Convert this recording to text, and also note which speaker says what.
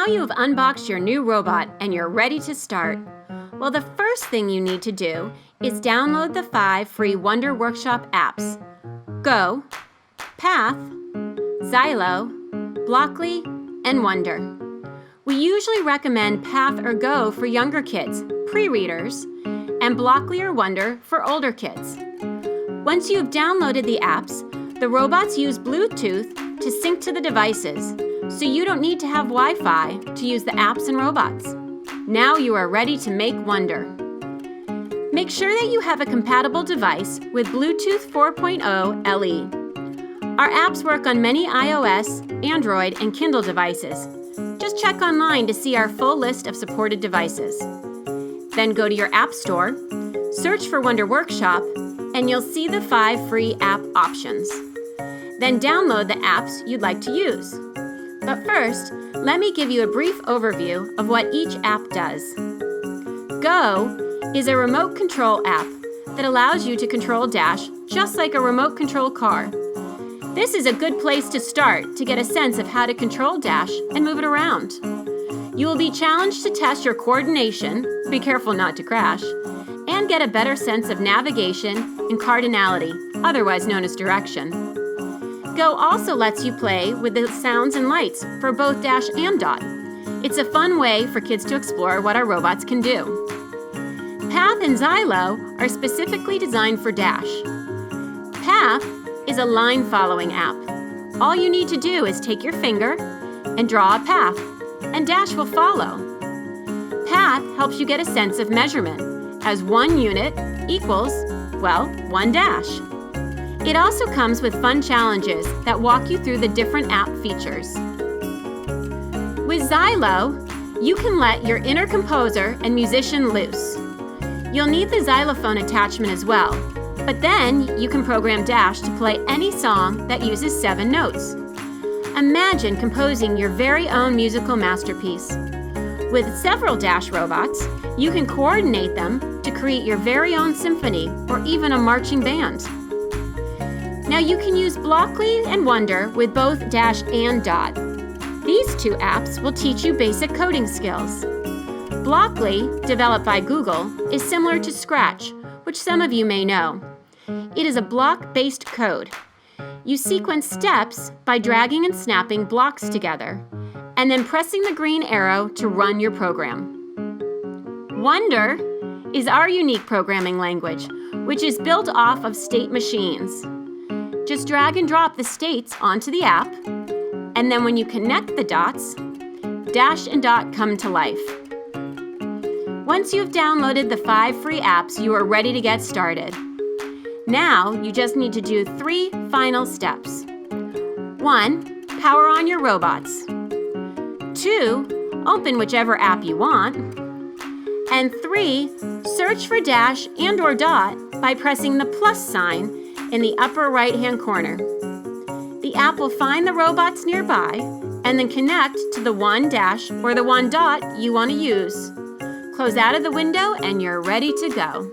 Speaker 1: you have unboxed your new robot and you're ready to start. Well, the first thing you need to do is download the 5 free Wonder Workshop apps: Go, Path, Xylo, Blockly, and Wonder. We usually recommend Path or Go for younger kids, pre-readers, and Blockly or Wonder for older kids. Once you've downloaded the apps, the robots use Bluetooth to sync to the devices, so you don't need to have Wi-Fi to use the apps and robots. Now you are ready to make wonder. Make sure that you have a compatible device with Bluetooth 4.0 LE. Our apps work on many iOS, Android, and Kindle devices. Just check online to see our full list of supported devices. Then go to your App Store, search for Wonder Workshop, and you'll see the 5 free app options. Then download the apps you'd like to use. But first, let me give you a brief overview of what each app does. Go is a remote control app that allows you to control Dash just like a remote control car. This is a good place to start to get a sense of how to control Dash and move it around. You will be challenged to test your coordination, be careful not to crash, and get a better sense of navigation and cardinality, otherwise known as direction. Go also lets you play with the sounds and lights for both Dash and Dot. It's a fun way for kids to explore what our robots can do. Path and Xylo are specifically designed for Dash. Path is a line-following app. All you need to do is take your finger and draw a path, and Dash will follow. Path helps you get a sense of measurement, as 1 unit equals, well, 1 dash. It also comes with fun challenges that walk you through the different app features. With Xylo, you can let your inner composer and musician loose. You'll need the xylophone attachment as well, but then you can program Dash to play any song that uses 7 notes. Imagine composing your very own musical masterpiece. With several Dash robots, you can coordinate them to create your very own symphony or even a marching band. Now you can use Blockly and Wonder with both Dash and Dot. These 2 apps will teach you basic coding skills. Blockly, developed by Google, is similar to Scratch, which some of you may know. It is a block-based code. You sequence steps by dragging and snapping blocks together, and then pressing the green arrow to run your program. Wonder is our unique programming language, which is built off of state machines. Just drag and drop the states onto the app, and then when you connect the dots, Dash and Dot come to life. Once you've downloaded the 5 free apps, you are ready to get started. Now, you just need to do 3 final steps. 1, power on your robots. 2, open whichever app you want. And 3, search for Dash and or Dot by pressing the plus sign in the upper right-hand corner. The app will find the robots nearby and then connect to the 1 Dash or the 1 Dot you want to use. Close out of the window and you're ready to go.